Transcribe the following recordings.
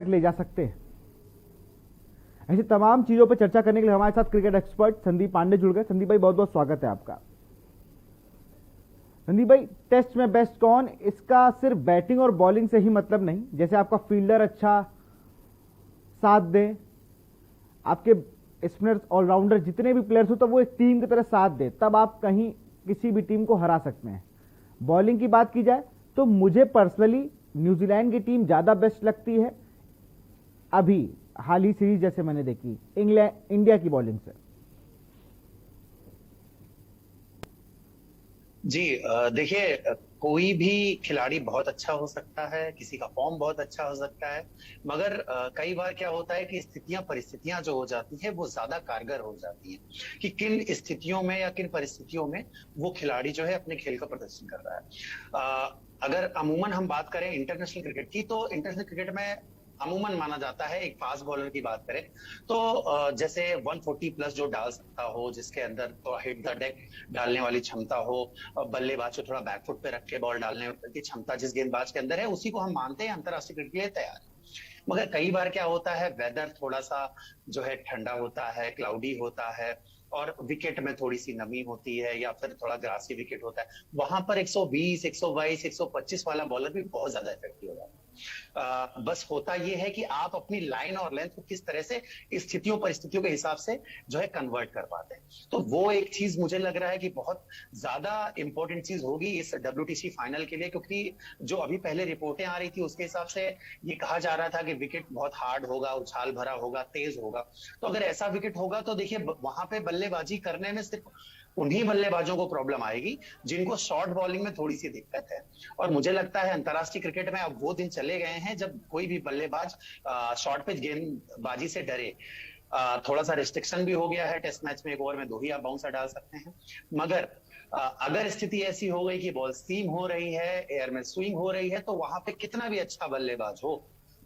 ले जा सकते हैं? ऐसी तमाम चीजों पर चर्चा करने के लिए हमारे साथ क्रिकेट एक्सपर्ट संदीप पांडे जुड़ गए। संदीप भाई, बहुत बहुत स्वागत है आपका। संदीप भाई, टेस्ट में बेस्ट कौन, इसका सिर्फ बैटिंग और बॉलिंग से ही मतलब नहीं। जैसे आपका फील्डर अच्छा साथ दे, आपके स्पिनर्स ऑलराउंडर जितने भी प्लेयर्स हो, तो वो एक टीम की तरह साथ दे, तब आप कहीं किसी भी टीम को हरा सकते हैं। बॉलिंग की बात की जाए तो मुझे पर्सनली न्यूजीलैंड की टीम ज्यादा बेस्ट लगती है अभी हाल ही सीरीज जैसे मैंने देखी इंडिया की बॉलिंग से। जी देखिए, कोई भी खिलाड़ी बहुत अच्छा हो सकता है, किसी का फॉर्म बहुत अच्छा हो सकता है, मगर कई बार क्या होता है कि स्थितियां परिस्थितियां जो हो जाती है वो ज्यादा कारगर हो जाती है कि किन स्थितियों में या किन परिस्थितियों में वो खिलाड़ी जो है अपने खेल का प्रदर्शन कर रहा है। अगर अमूमन हम बात करें इंटरनेशनल क्रिकेट की, तो इंटरनेशनल क्रिकेट में अमूमन माना जाता है, एक फास्ट बॉलर की बात करें तो जैसे 140 प्लस जो डाल सकता हो, जिसके अंदर तो हिट द डेक डालने वाली क्षमता हो, बल्लेबाज को थोड़ा बैकफुट पे रख के बॉल डालने की क्षमता जिस गेंदबाज के अंदर है, उसी को हम मानते हैं अंतरराष्ट्रीय क्रिकेट के लिए तैयार है। मगर कई बार क्या होता है, वेदर थोड़ा सा जो है ठंडा होता है, क्लाउडी होता है, और विकेट में थोड़ी सी नमी होती है या फिर थोड़ा ग्रासी विकेट होता है, वहां पर 120, 122, 125 वाला बॉलर भी बहुत ज्यादा इफेक्टिव हो जाता है। बस होता यह है कि आप अपनी लाइन और लेंथ को किस तरह से स्थितियों परिस्थितियों के हिसाब से जो है कन्वर्ट कर पाते हैं। तो वो एक चीज मुझे लग रहा है कि बहुत ज्यादा इंपॉर्टेंट चीज होगी इस WTC फाइनल के लिए, क्योंकि जो अभी पहले रिपोर्टें आ रही थी उसके हिसाब से ये कहा जा रहा था कि विकेट बहुत हार्ड होगा, उछाल भरा होगा, तेज होगा। तो अगर ऐसा विकेट होगा तो देखिए वहां पे बल्लेबाजी करने में सिर्फ उन्हीं बल्लेबाजों को प्रॉब्लम आएगी जिनको शॉर्ट बॉलिंग में थोड़ी सी दिक्कत है। और मुझे लगता है अंतरराष्ट्रीय क्रिकेट में अब वो दिन चले गए हैं जब कोई भी बल्लेबाज शॉर्ट पिच गेंदबाजी से डरे। थोड़ा सा रिस्ट्रिक्शन भी हो गया है, टेस्ट मैच में 1 ओवर में 2 ही आप बाउंसर डाल सकते हैं। मगर अगर स्थिति ऐसी हो गई कि बॉल सीम हो रही है, एयर में स्विंग हो रही है, तो वहां पे कितना भी अच्छा बल्लेबाज हो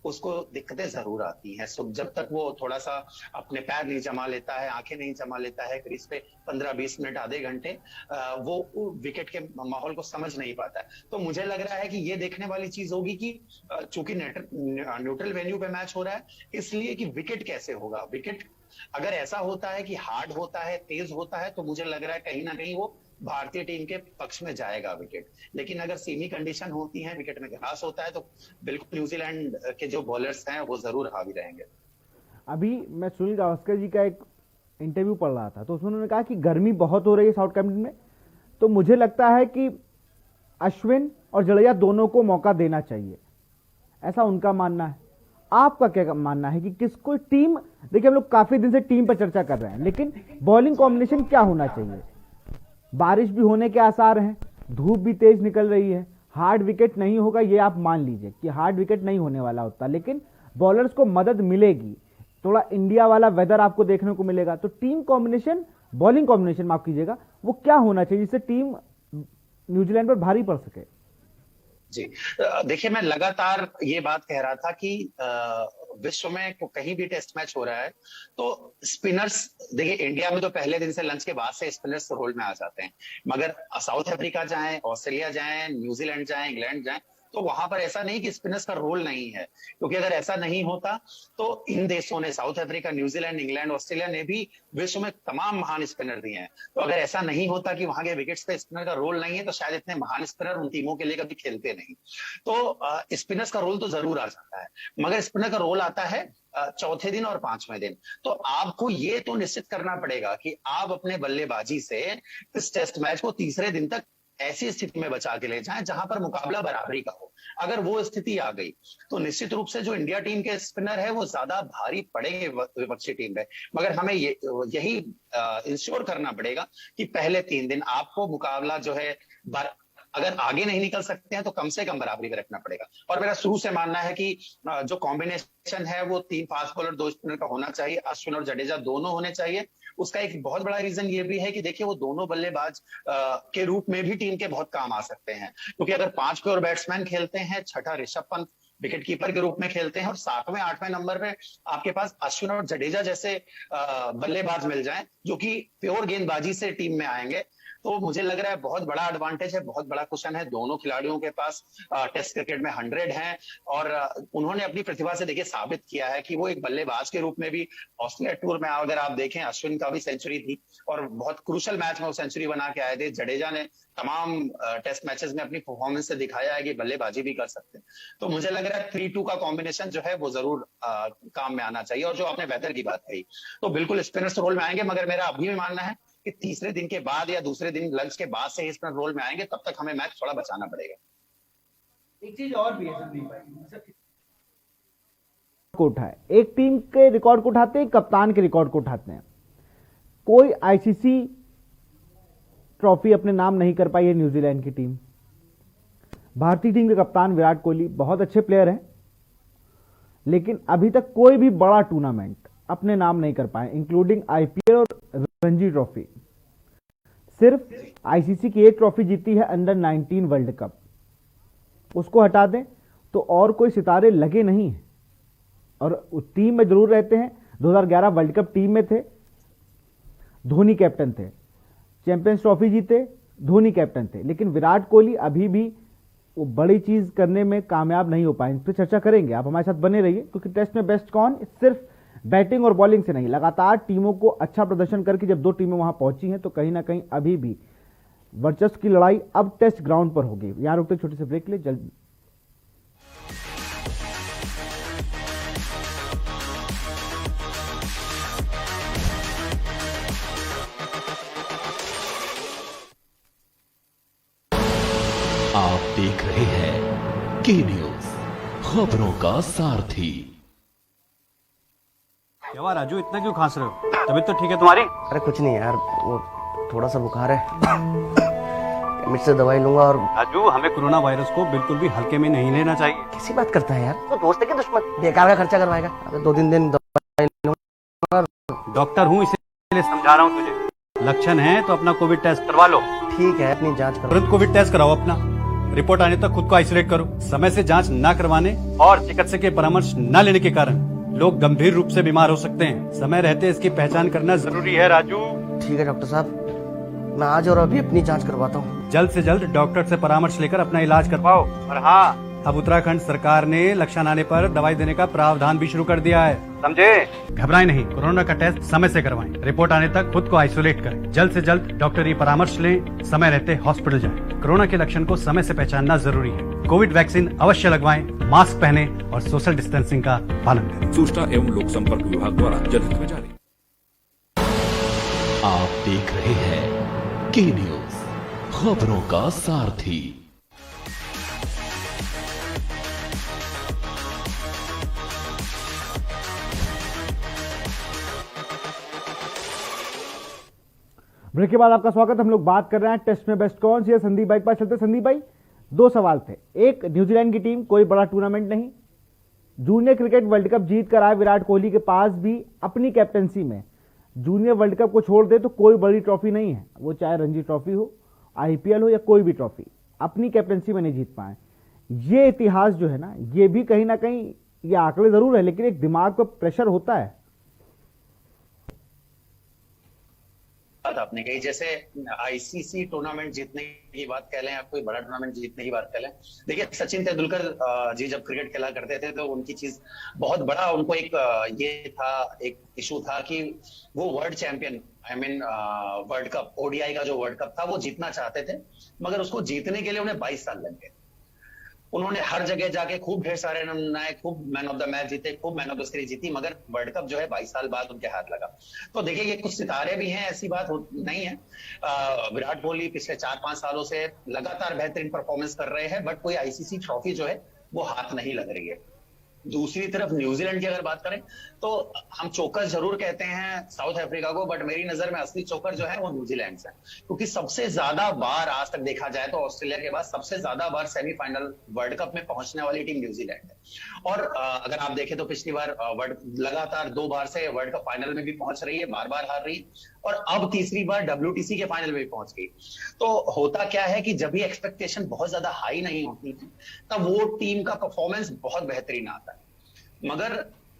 उसको दिक्कतें जरूर आती हैं। सो जब तक वो थोड़ा सा अपने पैर नहीं जमा लेता है, आंखें नहीं जमा लेता है क्रीज पे 15-20 मिनट आधे घंटे, वो विकेट के माहौल को समझ नहीं पाता है। तो मुझे लग रहा है कि ये देखने वाली चीज होगी कि चूंकि न्यूट्रल वेन्यू पे मैच हो रहा है, इसलिए कि विकेट कैसे होगा। विकेट अगर ऐसा होता है कि हार्ड होता है, तेज होता है, तो मुझे लग रहा है कहीं ना कहीं वो भारतीय टीम के पक्ष में जाएगा विकेट। लेकिन अगर सीमी कंडीशन होती है, विकेट में घास होता है, तो बिल्कुल न्यूजीलैंड के जो बॉलर्स हैं वो जरूर हावी रहेंगे। अभी मैं सुनील गावस्कर जी का एक इंटरव्यू पढ़ रहा था, तो उसमें उन्होंने कहा कि गर्मी बहुत हो रही है साउथहैम्पटन में, तो मुझे लगता है कि अश्विन और जडेजा दोनों को मौका देना चाहिए, ऐसा उनका मानना है। आपका क्या मानना है कि किसको टीम, देखिए हम लोग काफी दिन से टीम पर चर्चा कर रहे हैं, लेकिन बॉलिंग कॉम्बिनेशन क्या होना चाहिए? बारिश भी होने के आसार हैं, धूप भी तेज निकल रही है, हार्ड विकेट नहीं होगा, ये आप मान लीजिए कि हार्ड विकेट नहीं होने वाला होता, लेकिन बॉलर्स को मदद मिलेगी, थोड़ा इंडिया वाला वेदर आपको देखने को मिलेगा। तो टीम कॉम्बिनेशन, बॉलिंग कॉम्बिनेशन माफ कीजिएगा, वो क्या होना चाहिए जिससे टीम न्यूजीलैंड पर भारी पड़ सके? जी देखिए, मैं लगातार ये बात कह रहा था कि विश्व में कहीं भी टेस्ट मैच हो रहा है तो स्पिनर्स, देखिए इंडिया में तो पहले दिन से लंच के बाद से स्पिनर्स रोल में आ जाते हैं, मगर साउथ अफ्रीका जाएं, ऑस्ट्रेलिया जाएं, न्यूजीलैंड जाएं, इंग्लैंड जाएं, तो वहां पर ऐसा नहीं कि स्पिनर्स का रोल नहीं है। क्योंकि अगर ऐसा नहीं होता तो इन देशों ने, south Africa, New Zealand, England, Australia ने भी विश्व में तमाम महान स्पिनर दिए हैं। तो अगर ऐसा नहीं होता कि वहां के विकेट्स पे स्पिनर का रोल नहीं है, तो शायद इतने महान स्पिनर उन टीमों के लिए कभी खेलते नहीं। तो स्पिनर्स का रोल तो जरूर आ जाता है, मगर स्पिनर का रोल आता है चौथे दिन और 5वें दिन। तो आपको ये तो निश्चित करना पड़ेगा कि आप अपने बल्लेबाजी से इस टेस्ट मैच को तीसरे दिन तक ऐसी स्थिति में बचा के ले जाएं जहां पर मुकाबला बराबरी का हो। अगर वो स्थिति आ गई तो निश्चित रूप से जो इंडिया टीम के स्पिनर है वो ज्यादा भारी पड़ेंगे विपक्षी टीम में। मगर हमें यही इंश्योर करना पड़ेगा कि पहले 3 दिन आपको मुकाबला जो है अगर आगे नहीं निकल सकते हैं तो कम से कम बराबरी में रखना पड़ेगा। और मेरा शुरू से मानना है कि जो कॉम्बिनेशन है वो 3 फास्ट बॉलर 2 स्पिनर का होना चाहिए, अश्विन और जडेजा दोनों होने चाहिए। उसका एक बहुत बड़ा रीजन ये भी है कि देखिए वो दोनों बल्लेबाज के रूप में भी टीम के बहुत काम आ सकते हैं, क्योंकि अगर 5 प्योर बैट्समैन खेलते हैं, छठा ऋषभ पंत विकेट कीपर के रूप में खेलते हैं, और 7वें 8वें नंबर पे आपके पास अश्विन और जडेजा जैसे बल्लेबाज मिल जाएं जो कि प्योर गेंदबाजी से टीम में आएंगे, तो मुझे लग रहा है बहुत बड़ा एडवांटेज है, बहुत बड़ा कुशन है दोनों खिलाड़ियों के पास। टेस्ट क्रिकेट में 100 हैं और उन्होंने अपनी प्रतिभा से देखिए साबित किया है कि वो एक बल्लेबाज के रूप में भी ऑस्ट्रेलिया टूर में अगर आप देखें, अश्विन का भी सेंचुरी थी और बहुत क्रूशल मैच में वो सेंचुरी बना के आए थे। जडेजा ने तमाम टेस्ट मैचेस में अपनी परफॉर्मेंस से दिखाया है कि बल्लेबाजी भी कर सकते हैं। तो मुझे लग रहा है 3-2 का कॉम्बिनेशन जो है वो जरूर काम में आना चाहिए। और जो आपने वेदर की बात कही, तो बिल्कुल स्पिनर्स रोल में आएंगे, मगर मेरा अभी भी मानना है कि तीसरे दिन के बाद या दूसरे दिन लंच के बाद से ही स्पिनर रोल में आएंगे, तब तक हमें मैच थोड़ा बचाना पड़ेगा। एक चीज और भी है संदीप भाई, को उठाए, एक टीम के रिकॉर्ड को उठाते हैं, कप्तान के रिकॉर्ड को उठाते हैं। कोई आईसीसी ट्रॉफी अपने नाम नहीं कर पाई है न्यूजीलैंड की टीम। भारतीय टीम के कप्तान विराट कोहली बहुत अच्छे प्लेयर हैं, लेकिन अभी तक कोई भी बड़ा टूर्नामेंट अपने नाम नहीं कर पाए, इंक्लूडिंग आईपीएल और रणजी ट्रॉफी। सिर्फ आईसीसी की एक ट्रॉफी जीती है अंडर 19 वर्ल्ड कप, उसको हटा दें तो और कोई सितारे लगे नहीं हैं। और टीम में जरूर रहते हैं, 2011 वर्ल्ड कप टीम में थे, धोनी कैप्टन थे, चैंपियंस ट्रॉफी जीते, धोनी कैप्टन थे, लेकिन विराट कोहली अभी भी वो बड़ी चीज करने में कामयाब नहीं हो पाए। इस पर चर्चा करेंगे, आप हमारे साथ बने रहिए, क्योंकि टेस्ट में बेस्ट कौन, सिर्फ बैटिंग और बॉलिंग से नहीं, लगातार टीमों को अच्छा प्रदर्शन करके जब दो टीमें वहां पहुंची हैं तो कहीं ना कहीं अभी भी वर्चस्व की लड़ाई अब टेस्ट ग्राउंड पर होगी। यहां रुकते छोटे से ब्रेक ले, जल्द आप देख रहे हैं के न्यूज, खबरों का सारथी। क्या राजू, इतना क्यों खांस रहे हो? तबीयत तो ठीक है तुम्हारी? अरे कुछ नहीं यार, वो थोड़ा सा बुखार है, केमिस्ट से दवाई लूंगा। और राजू, हमें कोरोना वायरस को बिल्कुल भी हल्के में नहीं लेना चाहिए। कैसी बात करता है यार, तो दोस्त है कि दुश्मन? बेकार का खर्चा करवाएगा। अगर 2-3 दिन दवाई लूंगा। डॉक्टर हूँ, इसीलिए समझा रहा हूँ तुझे। लक्षण है तो अपना कोविड टेस्ट करवा लो। ठीक है, अपनी जांच करो। तुरंत कोविड टेस्ट कराओ अपना। रिपोर्ट आने तक खुद को आइसोलेट करो। समय से जांच न करवाने और चिकित्सक के परामर्श न लेने के कारण लोग गंभीर रूप से बीमार हो सकते हैं। समय रहते इसकी पहचान करना जरूरी है राजू। ठीक है डॉक्टर साहब, मैं आज और अभी अपनी जांच करवाता हूँ। जल्द से जल्द डॉक्टर से परामर्श लेकर अपना इलाज करवाओ। और हाँ, अब उत्तराखंड सरकार ने लक्षण आने पर दवाई देने का प्रावधान भी शुरू कर दिया है, समझे? घबराएं नहीं, कोरोना का टेस्ट समय से करवाएं। रिपोर्ट आने तक खुद को आइसोलेट करें। जल्द से जल्द डॉक्टरी परामर्श लें, समय रहते हॉस्पिटल जाएं। कोरोना के लक्षण को समय से पहचानना जरूरी है। कोविड वैक्सीन अवश्य लगवाएं, मास्क पहने और सोशल डिस्टेंसिंग का पालन करें। सूचना एवं लोक संपर्क विभाग द्वारा जनहित में जारी। आप देख रहे हैं के न्यूज, खबरों का सारथी। ब्रेक के बाद आपका स्वागत। हम लोग बात कर रहे हैं टेस्ट में बेस्ट कौन सी है। संदीप भाई के पास चलते। संदीप भाई, दो सवाल थे। एक, न्यूजीलैंड की टीम कोई बड़ा टूर्नामेंट नहीं, जूनियर क्रिकेट वर्ल्ड कप जीत कर आए, विराट कोहली के पास भी अपनी कैप्टनसी में जूनियर वर्ल्ड कप को छोड़ दे तो कोई बड़ी ट्रॉफी नहीं है, वो चाहे रणजी ट्रॉफी हो, आईपीएल हो या कोई भी ट्रॉफी, अपनी कैप्टनसी में नहीं जीत पाए। ये इतिहास जो है ना, ये भी कहीं ना कहीं, ये आंकड़े जरूर है लेकिन एक दिमाग पर प्रेशर होता है। आपने कही, जैसे आईसीसी टूर्नामेंट जीतने की बात कह लें या कोई बड़ा टूर्नामेंट जीतने की बात कह लें, देखिए सचिन तेंदुलकर जी जब क्रिकेट खेला करते थे तो उनकी चीज बहुत बड़ा, उनको एक ये था, एक इशू था कि वो world champion, world cup, ODI का जो वर्ल्ड कप था वो जीतना चाहते थे, मगर उसको जीतने के लिए उन्हें 22 साल लग गए। उन्होंने हर जगह जाके खूब ढेर सारे रन बनाए, खूब मैन ऑफ द मैच जीते, खूब मैन ऑफ द सीरीज जीती, मगर वर्ल्ड कप जो है 22 साल बाद उनके हाथ लगा। तो देखिए ये कुछ सितारे भी हैं, ऐसी बात नहीं है। विराट कोहली पिछले 4-5 सालों से लगातार बेहतरीन परफॉर्मेंस कर रहे हैं, बट कोई आईसीसी ट्रॉफी जो है वो हाथ नहीं लग रही है। दूसरी तरफ न्यूजीलैंड की अगर बात करें तो हम चोकर जरूर कहते हैं साउथ अफ्रीका को, बट मेरी नजर में असली चोकर जो है वो न्यूजीलैंड से, क्योंकि सबसे ज्यादा बार आज तक देखा जाए तो ऑस्ट्रेलिया के बाद सबसे ज्यादा बार सेमीफाइनल वर्ल्ड कप में पहुंचने वाली टीम न्यूजीलैंड है। और अगर आप देखें तो पिछली बार लगातार 2 बार से वर्ल्ड कप फाइनल में भी पहुंच रही है, बार बार हार रही है, और अब तीसरी बार WTC के फाइनल में भी पहुंच गई। तो होता क्या है कि जब भी एक्सपेक्टेशन बहुत ज्यादा हाई नहीं होती तब वो टीम का परफॉर्मेंस बहुत बेहतरीन आता है। मगर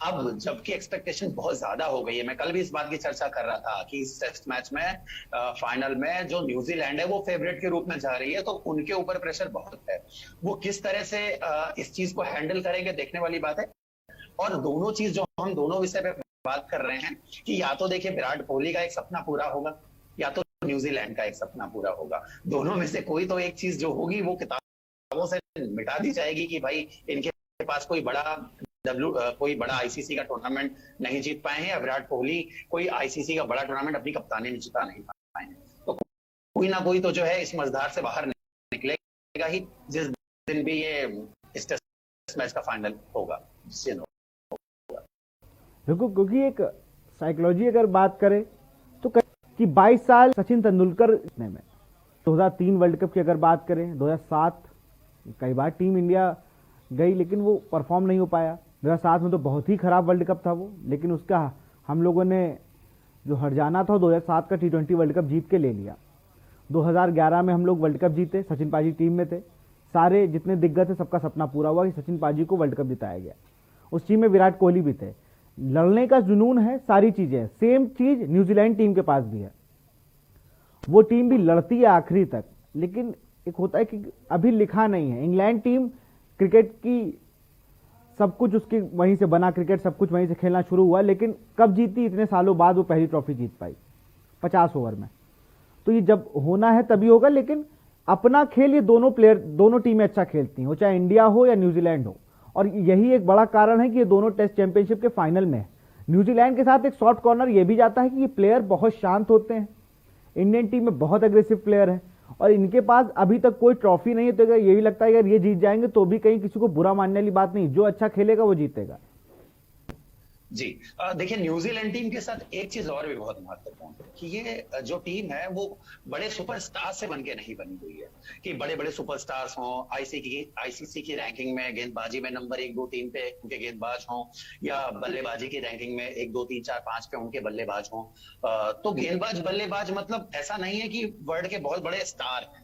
अब जबकि एक्सपेक्टेशन बहुत ज्यादा हो गई है, मैं कल भी इस बात की चर्चा कर रहा था कि इस टेस्ट मैच में फाइनल में जो न्यूजीलैंड है वो फेवरेट के रूप में जा रही है, तो उनके ऊपर प्रेशर बहुत है। वो किस तरह से इस चीज को हैंडल करेंगे देखने वाली बात है। और दोनों चीज जो हम दोनों विषय पे बात कर रहे हैं कि या तो देखिए विराट कोहली का एक सपना पूरा होगा या तो न्यूजीलैंड का एक सपना पूरा होगा। दोनों में से कोई तो एक चीज जो होगी वो किताबों से मिटा दी जाएगी कि भाई इनके पास कोई बड़ा आईसीसी का टूर्नामेंट नहीं जीत पाए हैं, या विराट कोहली कोई आईसीसी का बड़ा टूर्नामेंट अपनी कप्तानी में जिता नहीं पाए हैं। तो कोई ना कोई तो जो है इस मझधार से बाहर निकलेगा ही, जिस दिन भी ये इस टेस्ट मैच का फाइनल होगा। देखो, क्योंकि एक साइकोलॉजी अगर बात करें तो कि 22 साल सचिन तेंदुलकर में 2003 वर्ल्ड कप की अगर बात करें, 2007 कई बार टीम इंडिया गई लेकिन वो परफॉर्म नहीं हो पाया। 2007 में तो बहुत ही खराब वर्ल्ड कप था वो, लेकिन उसका हम लोगों ने जो हर्जाना था 2007 का T20 वर्ल्ड कप जीत के ले लिया। 2011 में हम लोग वर्ल्ड कप जीते, सचिन पाजी टीम में थे, सारे जितने दिग्गज थे सबका सपना पूरा हुआ कि सचिन पाजी को वर्ल्ड कप जिताया गया। उस टीम में विराट कोहली भी थे, लड़ने का जुनून है, सारी चीजें हैं। सेम चीज न्यूजीलैंड टीम के पास भी है, वो टीम भी लड़ती है आखिरी तक, लेकिन एक होता है कि अभी लिखा नहीं है। इंग्लैंड टीम क्रिकेट की सब कुछ उसके वहीं से बना, क्रिकेट सब कुछ वहीं से खेलना शुरू हुआ, लेकिन कब जीती, इतने सालों बाद वो पहली ट्रॉफी जीत पाई 50 ओवर में। तो ये जब होना है तभी होगा, लेकिन अपना खेल ये दोनों टीमें अच्छा खेलती हैं, वो चाहे इंडिया हो या न्यूजीलैंड हो। और यही एक बड़ा कारण है कि ये दोनों टेस्ट चैंपियनशिप के फाइनल में है। न्यूजीलैंड के साथ एक सॉफ्ट कॉर्नर ये भी जाता है कि ये प्लेयर बहुत शांत होते हैं, इंडियन टीम में बहुत एग्रेसिव प्लेयर है और इनके पास अभी तक कोई ट्रॉफी नहीं है। तो ये भी लगता है यार ये जीत जाएंगे तो भी कहीं किसी को बुरा मानने वाली बात नहीं, जो अच्छा खेलेगा वो जीतेगा। जी देखिए, न्यूजीलैंड टीम के साथ एक चीज और भी बहुत महत्वपूर्ण है कि ये जो टीम है वो बड़े सुपरस्टार से बनके नहीं बनी हुई है कि बड़े बड़े सुपरस्टार्स हों, आईसीसी की रैंकिंग में गेंदबाजी में नंबर 1, 2, 3 पे उनके गेंदबाज हों, या बल्लेबाजी की रैंकिंग में 1, 2, 3, 4, 5 पे उनके बल्लेबाज हों। तो गेंदबाज बल्लेबाज मतलब ऐसा नहीं है कि वर्ल्ड के बहुत बड़े स्टार हैं।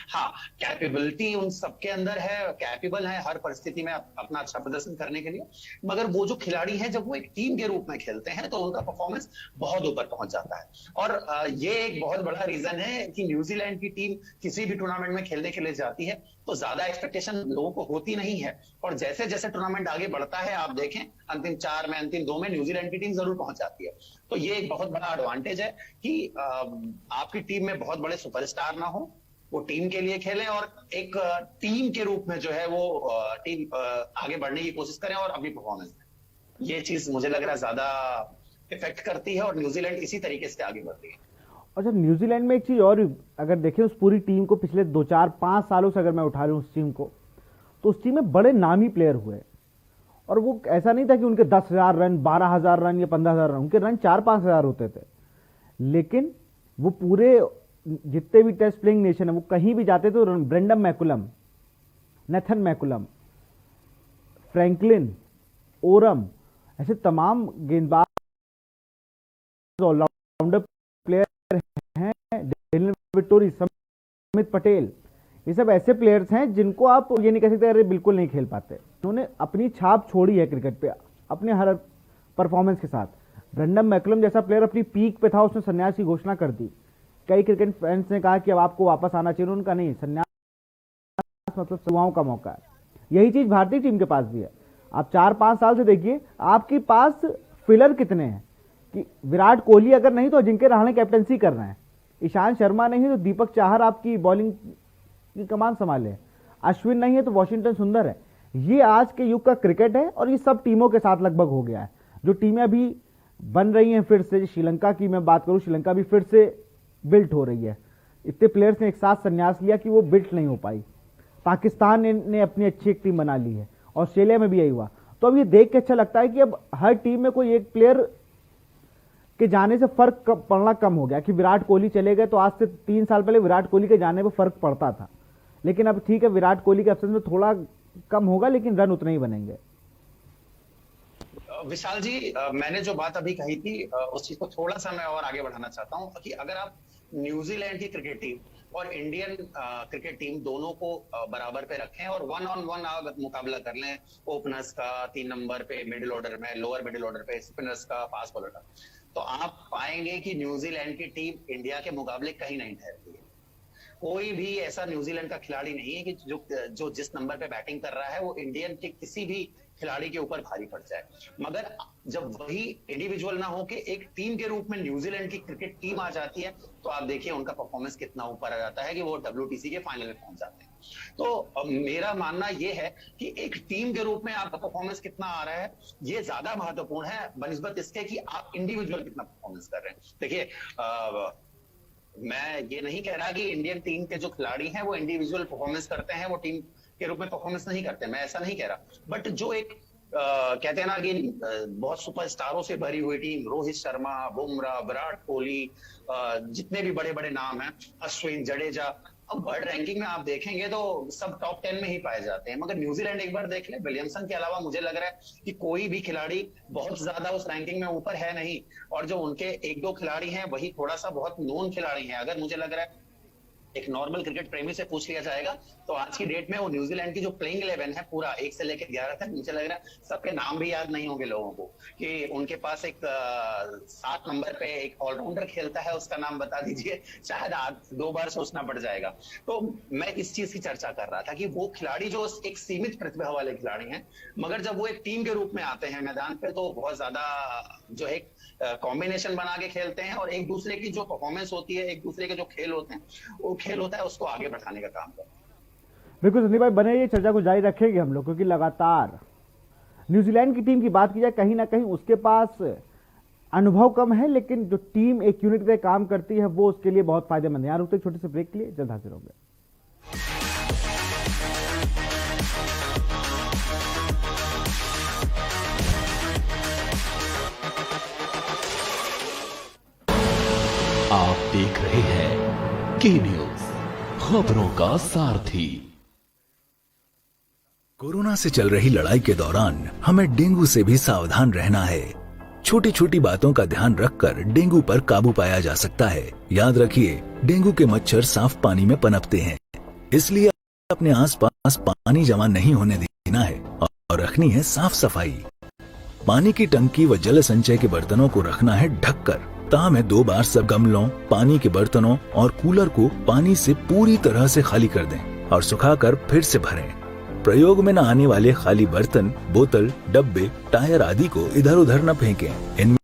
हाँ, कैपेबिलिटी उन सबके अंदर है, कैपेबल है हर परिस्थिति में अपना अच्छा प्रदर्शन करने के लिए, मगर वो जो खिलाड़ी हैं जब वो एक टीम के रूप में खेलते हैं तो उनका परफॉर्मेंस बहुत ऊपर पहुंच जाता है। और ये एक बहुत बड़ा रीजन है कि न्यूजीलैंड की टीम किसी भी टूर्नामेंट में खेलने के लिए जाती है तो ज्यादा एक्सपेक्टेशन लोगों को होती नहीं है, और जैसे जैसे टूर्नामेंट आगे बढ़ता है आप देखें अंतिम 4 में, अंतिम 2 में न्यूजीलैंड की टीम जरूर पहुंच जाती है। तो ये एक बहुत बड़ा एडवांटेज है कि आपकी टीम में बहुत बड़े सुपरस्टार ना हो, वो टीम के लिए खेलें और एक टीम के रूप में जो है वो टीम आगे बढ़ने की कोशिश करें और अपनी परफॉर्मेंस दें। ये चीज मुझे लग रहा है ज्यादा इफेक्ट करती है और न्यूजीलैंड इसी तरीके से आगे बढ़ रही है। और जब न्यूजीलैंड में एक चीज और अगर देखें उस पूरी टीम को पिछले 2, 4, 5 सालों से अगर मैं उठा लूं उस टीम को, तो उस टीम में बड़े नामी प्लेयर हुए और वो ऐसा नहीं था कि उनके 10,000 रन, 12,000 रन या 15,000 रन, उनके रन 4-5 हजार होते थे, लेकिन वो पूरे जितने भी टेस्ट प्लेइंग नेशन है वो कहीं भी जाते थे, Brendon McCullum, Nathan McCullum, Franklin, Oram, ऐसे तमाम गेंदबाज ऑलराउंडर प्लेयर हैं, डेलन विटोरी, समित पटेल, ये सब ऐसे प्लेयर्स हैं जिनको आप ये नहीं कह सकते अरे बिल्कुल नहीं खेल पाते। उन्होंने अपनी छाप छोड़ी है क्रिकेट पे अपने हर परफॉर्मेंस के साथ। ब्रेंडन मैकुलम जैसा प्लेयर अपनी पीक पे था, उसने संन्यास की घोषणा कर दी। कई क्रिकेट फैंस ने कहा कि अब आपको वापस आना चाहिए, उनका नहीं, संन्यास मतलब युवाओं का मौका है। यही चीज भारतीय टीम के पास भी है। आप 4-5 साल से देखिए आपके पास फिलर कितने हैं कि विराट कोहली अगर नहीं तो अजिंक्य रहाणे कैप्टनसी कर रहे हैं, ईशांत शर्मा नहीं है तो दीपक चाहर आपकी बॉलिंग की कमान संभाले, अश्विन नहीं है तो वॉशिंगटन सुंदर है। ये आज के युग का क्रिकेट है और ये सब टीमों के साथ लगभग हो गया है। जो टीमें अभी बन रही हैं फिर से, श्रीलंका की मैं बात करूं, श्रीलंका भी फिर से बिल्ट हो रही है। इतने प्लेयर्स ने एक साथ संन्यास लिया कि वो बिल्ट नहीं हो पाई। पाकिस्तान ने अपनी अच्छी एक टीम बना ली है, ऑस्ट्रेलिया में भी यही हुआ। तो अब ये देख के अच्छा लगता है कि अब हर टीम में कोई एक प्लेयर के जाने से फर्क पड़ना कम हो गया कि विराट कोहली चले गए तो आज से 3 साल पहले विराट कोहली के जाने पर फर्क पड़ता था, लेकिन अब ठीक है विराट कोहली के अब्सेंस में थोड़ा कम होगा लेकिन रन उतने ही बनेंगे। विशाल जी, मैंने जो बात अभी कही थी उस चीज को थोड़ा सा मैं और आगे बढ़ाना चाहता हूं कि अगर आप न्यूजीलैंड की क्रिकेट टीम और इंडियन क्रिकेट टीम दोनों को बराबर पे रखें और 1-on-1 मुकाबला कर लें, ओपनर्स का 3 नंबर पे, मिडिल ऑर्डर में, लोअर मिडिल ऑर्डर पे स्पिनर्स का, फास्ट बॉलर का, तो आप पाएंगे कि न्यूजीलैंड की टीम इंडिया के मुकाबले कहीं नहीं ठहरती है। कोई भी ऐसा न्यूजीलैंड का खिलाड़ी नहीं है कि जो जिस नंबर पे बैटिंग कर रहा है वो इंडियन के किसी भी खिलाड़ी के ऊपर भारी पड़ जाए। मगर जब वही इंडिविजुअल ना हो कि एक टीम के रूप में न्यूजीलैंड की क्रिकेट टीम आ जाती है, तो आप देखिए उनका परफॉर्मेंस कितना ऊपर आ जाता है कि वो WTC के फाइनल में पहुंच जाते हैं। तो मेरा मानना ये है कि एक टीम के रूप में आपका परफॉर्मेंस कितना आ रहा है, ये ज्यादा महत्वपूर्ण है बनिस्बत इसके कि आप इंडिविजुअल कितना परफॉर्मेंस कर रहे हैं। देखिए, मैं ये नहीं कह रहा कि इंडियन टीम के जो खिलाड़ी हैं वो इंडिविजुअल परफॉर्मेंस करते हैं, वो टीम के रूप में परफॉर्मेंस नहीं करते, मैं ऐसा नहीं कह रहा। बट जो एक कहते हैं ना कि बहुत सुपरस्टारों से भरी हुई टीम, रोहित शर्मा, बुमराह, विराट कोहली, जितने भी बड़े बड़े नाम हैं, अश्विन, जडेजा, अब वर्ल्ड रैंकिंग में आप देखेंगे तो सब टॉप 10 में ही पाए जाते हैं। मगर न्यूजीलैंड एक बार देख ले, विलियमसन के अलावा मुझे लग रहा है कि कोई भी खिलाड़ी बहुत ज्यादा उस रैंकिंग में ऊपर है नहीं, और जो उनके 1-2 खिलाड़ी हैं वही थोड़ा सा बहुत नोन खिलाड़ी हैं। अगर मुझे लग रहा है एक नॉर्मल क्रिकेट प्रेमी से पूछ लिया जाएगा तो आज की डेट में वो न्यूजीलैंड की जो प्लेइंग 11 है पूरा 1 से लेकर 11 तक, मुझे लग रहा है सबके नाम भी याद नहीं होंगे लोगों को कि उनके पास एक 7 नंबर पे एक ऑलराउंडर खेलता है, उसका नाम बता दीजिए, शायद 2 बार सोचना पड़ जाएगा। तो मैं इस चीज की चर्चा कर रहा था कि वो खिलाड़ी जो एक सीमित प्रतिभा वाले खिलाड़ी हैं, मगर जब वो एक टीम के रूप में आते हैं मैदान पे तो बहुत ज्यादा जो है कॉम्बिनेशन बना के खेलते हैं और एक दूसरे की जो परफॉर्मेंस होती है, एक दूसरे के जो खेल होते हैं, वो खेल होता है उसको आगे बढ़ाने का काम करते हैं। बिल्कुल संदीप भाई, बने ये चर्चा को जारी रखेंगे हम लोग, क्योंकि लगातार न्यूजीलैंड की टीम की बात की जाए, कहीं ना कहीं उसके पास अनुभव कम है, लेकिन जो टीम एक यूनिट पे काम करती है वो उसके लिए बहुत फायदेमंद है। यहाँ रुकते छोटे से ब्रेक के लिए, जल्द हाजिर होंगे। आप देख रहे हैं के न्यूज, खबरों का सारथी। कोरोना से चल रही लड़ाई के दौरान हमें डेंगू से भी सावधान रहना है। छोटी छोटी बातों का ध्यान रखकर डेंगू पर काबू पाया जा सकता है। याद रखिए, डेंगू के मच्छर साफ पानी में पनपते हैं, इसलिए अपने आसपास पानी जमा नहीं होने देना है और रखनी है साफ सफाई। पानी की टंकी व जल संचय के बर्तनों को रखना है ढककर। सप्ताह में 2 बार सब गमलों, पानी के बर्तनों और कूलर को पानी से पूरी तरह से खाली कर दें और सुखाकर फिर से भरें। प्रयोग में न आने वाले खाली बर्तन, बोतल, डब्बे, टायर आदि को इधर उधर न फेंकें। इनमें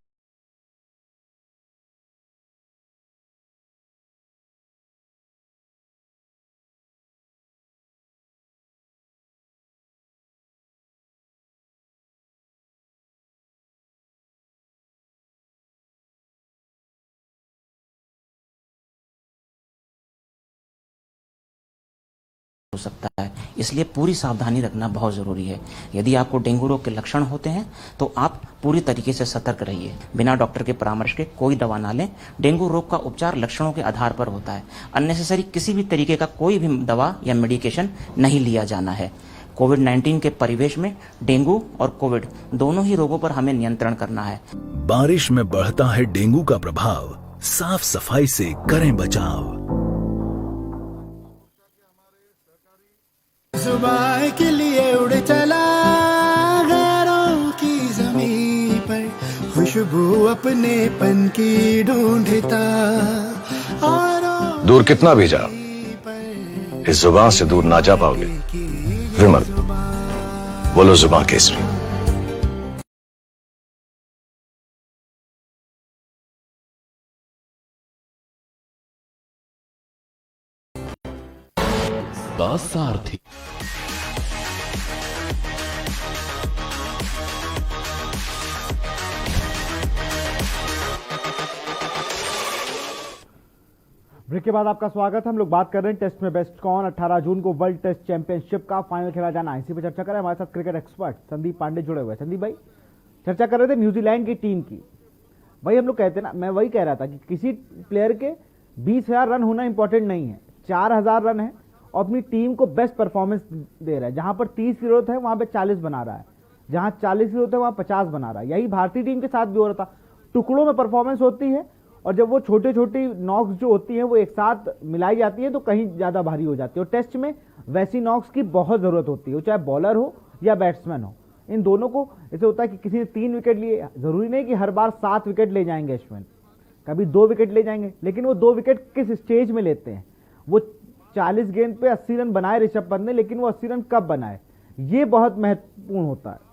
हो सकता है, इसलिए पूरी सावधानी रखना बहुत जरूरी है। यदि आपको डेंगू रोग के लक्षण होते हैं तो आप पूरी तरीके से सतर्क रहिए। बिना डॉक्टर के परामर्श के कोई दवा ना लें। डेंगू रोग का उपचार लक्षणों के आधार पर होता है। अननेसेसरी किसी भी तरीके का कोई भी दवा या मेडिकेशन नहीं लिया जाना है। कोविड-19 के परिवेश में डेंगू और कोविड दोनों ही रोगों पर हमें नियंत्रण करना है। बारिश में बढ़ता है डेंगू का प्रभाव, साफ सफाई से करें बचाव। सुबह के लिए उड़ चला गैरों की जमीन पर, खुशबू अपने पन की ढूंढता। दूर कितना भी जाओ, इस जुबान से दूर ना जा पाओगे। विमल, बोलो जुबान केसरी। का सारथी। ब्रेक के बाद आपका स्वागत है। हम लोग बात कर रहे हैं टेस्ट में बेस्ट कौन। 18 जून को वर्ल्ड टेस्ट चैंपियनशिप का फाइनल खेला जाना है, इसी पर चर्चा करें। हमारे साथ क्रिकेट एक्सपर्ट संदीप पांडे जुड़े हुए हैं। संदीप भाई, चर्चा कर रहे थे न्यूजीलैंड की टीम की। भाई हम लोग कहते हैं ना, मैं वही कह रहा था कि किसी प्लेयर के 20,000 रन होना इंपॉर्टेंट नहीं है, 4,000 रन है और अपनी टीम को बेस्ट परफॉर्मेंस दे रहा है। जहां पर 30 की जरूरत है वहां पर 40 बना रहा है, जहां 40 की जरूरत है वहां 50 बना रहा है। यही भारतीय टीम के साथ भी हो रहा था। टुकड़ों में परफॉर्मेंस होती है और जब वो छोटी छोटी नॉक्स जो होती हैं वो एक साथ मिलाई जाती है तो कहीं ज़्यादा भारी हो जाती है, और टेस्ट में वैसी नॉक्स की बहुत ज़रूरत होती है, चाहे बॉलर हो या बैट्समैन हो। इन दोनों को ऐसे होता है कि किसी ने 3 विकेट लिए, ज़रूरी नहीं कि हर बार 7 विकेट ले जाएंगे अश्विन, कभी 2 विकेट ले जाएंगे, लेकिन वो 2 विकेट किस स्टेज में लेते हैं। वो 40 गेंद पे 80 रन बनाए ऋषभ पंत ने, लेकिन वो 80 रन कब बनाए, ये बहुत महत्वपूर्ण होता है।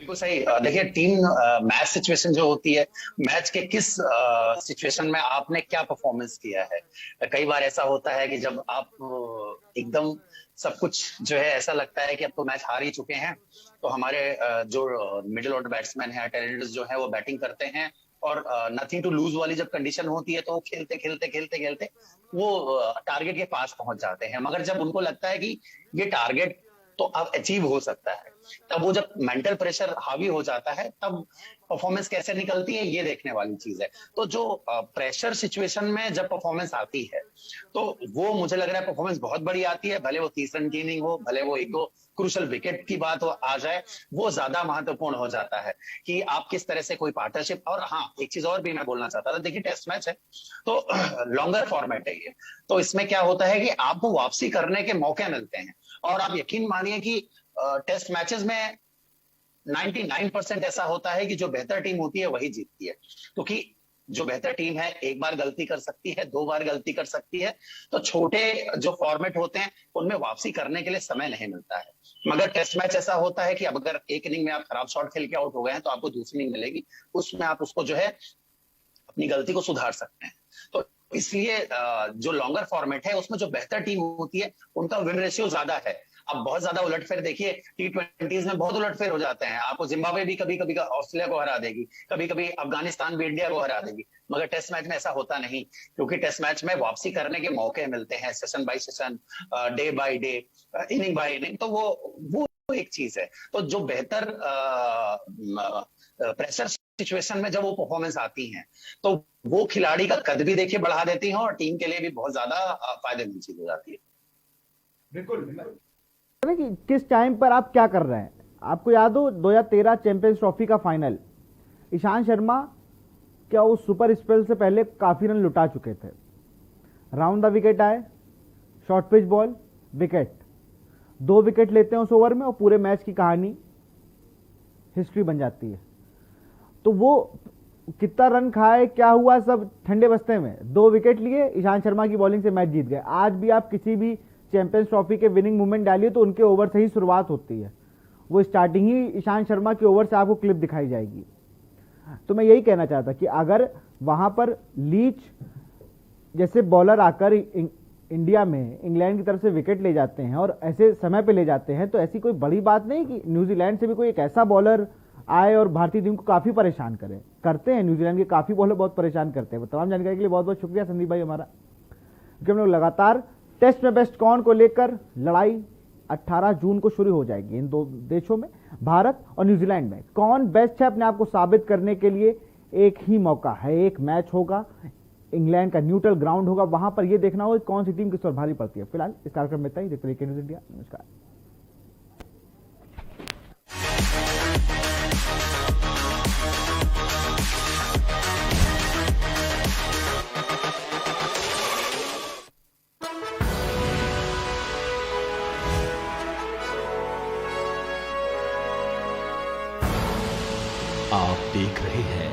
बिल्कुल सही। देखिए, टीम मैच सिचुएशन जो होती है, मैच के किस सिचुएशन में आपने क्या परफॉर्मेंस किया है। कई बार ऐसा होता है कि जब आप एकदम सब कुछ जो है ऐसा लगता है कि अब तो मैच हार ही चुके हैं, तो हमारे जो मिडिल ऑर्डर बैट्समैन है, टेरेंट्स जो है वो बैटिंग करते हैं, और नथिंग टू लूज वाली जब कंडीशन होती है तो वो खेलते खेलते खेलते खेलते वो टारगेट के पास पहुंच जाते हैं। मगर जब उनको लगता है कि ये टारगेट तो अब अचीव हो सकता है, तब वो जब मेंटल प्रेशर हावी हो जाता है, तब परफॉर्मेंस कैसे निकलती है ये देखने वाली चीज है। तो जो प्रेशर सिचुएशन में जब परफॉर्मेंस आती है तो वो मुझे लग रहा है परफॉर्मेंस बहुत बड़ी आती है, भले वो 30 रन की इनिंग हो, भले वो 1-2 क्रूशल विकेट की बात आ जाए, वो ज्यादा महत्वपूर्ण हो जाता है कि आप किस तरह से कोई पार्टनरशिप। और हाँ, एक चीज और भी मैं बोलना चाहता था, देखिए टेस्ट मैच है तो लॉन्गर फॉर्मेट है ये, तो इसमें क्या होता है कि आपको वापसी करने के मौके मिलते हैं, और आप यकीन मानिए कि टेस्ट मैचेस में 99% ऐसा होता है कि जो बेहतर टीम होती है वही जीतती है, क्योंकि जो बेहतर टीम है एक बार गलती कर सकती है, 2 बार गलती कर सकती है, तो छोटे जो फॉर्मेट होते हैं उनमें वापसी करने के लिए समय नहीं मिलता है। मगर टेस्ट मैच ऐसा होता है कि अब अगर एक इनिंग में आप खराब शॉट खेल के आउट हो गए हैं तो आपको दूसरी इनिंग मिलेगी, उसमें आप उसको जो है अपनी गलती को सुधार सकते हैं। तो इसलिए जो लॉन्गर फॉर्मेट है उसमें जो बेहतर टीम होती है उनका विन रेशियो ज्यादा है। अब बहुत ज्यादा उलटफेर देखिए, T20s में बहुत उलटफेर हो जाते हैं, आपको जिम्बाब्वे भी कभी कभी ऑस्ट्रेलिया को हरा देगी, कभी कभी अफगानिस्तान भी इंडिया को हरा देगी, मगर टेस्ट मैच में ऐसा होता नहीं, क्योंकि टेस्ट मैच में वापसी करने के मौके मिलते हैं, session by session, day by day, inning by inning. तो वो एक चीज है। तो जो बेहतर प्रेशर सिचुएशन में जब वो परफॉर्मेंस आती हैं तो वो खिलाड़ी का कद भी देखिए बढ़ा देती हैं, और टीम के लिए भी बहुत ज्यादा फायदेमंद चीज हो जाती है। बिल्कुल कि किस टाइम पर आप क्या कर रहे हैं। आपको याद हो 2013 चैंपियंस ट्रॉफी का फाइनल, ईशांत शर्मा क्या उस सुपर स्पेल से पहले काफी रन लुटा चुके थे, राउंड द विकेट आए, short pitch ball, wicket, 2 wicket लेते हैं उस ओवर में और पूरे मैच की कहानी हिस्ट्री बन जाती है। तो वो कितना रन खाए, क्या हुआ, सब ठंडे बस्ते में, 2 विकेट लिए, ईशांत शर्मा की बॉलिंग से मैच जीत गए। आज भी आप किसी भी चैंपियंस ट्रॉफी के विनिंग मूवमेंट डालिए तो उनके ओवर से ही शुरुआत होती है, वो स्टार्टिंग ही ईशांत शर्मा के ओवर से आपको क्लिप दिखाई जाएगी। तो मैं यही कहना चाहता कि अगर वहां पर लीच जैसे बॉलर आकर इंडिया में इंग्लैंड की तरफ से विकेट ले जाते हैं और ऐसे समय पे ले जाते हैं, तो ऐसी कोई बड़ी बात नहीं कि न्यूजीलैंड से भी कोई एक ऐसा बॉलर आए और भारतीय टीम को काफी परेशान करे। करते हैं, न्यूजीलैंड के काफी बॉलर बहुत परेशान करते हैं। तमाम जानकारी के लिए बहुत बहुत शुक्रिया संदीप भाई हमारा, क्योंकि हम लोग लगातार टेस्ट में बेस्ट कौन को लेकर लड़ाई 18 जून को शुरू हो जाएगी। इन 2 देशों में, भारत और न्यूजीलैंड में, कौन बेस्ट है अपने आप को साबित करने के लिए एक ही मौका है, एक मैच होगा, इंग्लैंड का न्यूट्रल ग्राउंड होगा, वहां पर यह देखना होगा कौन सी टीम किस पर भारी पड़ती है। फिलहाल इस कार्यक्रम में इतना ही। देखते रहिए न्यूज़ इंडिया। नमस्कार। आप देख रहे हैं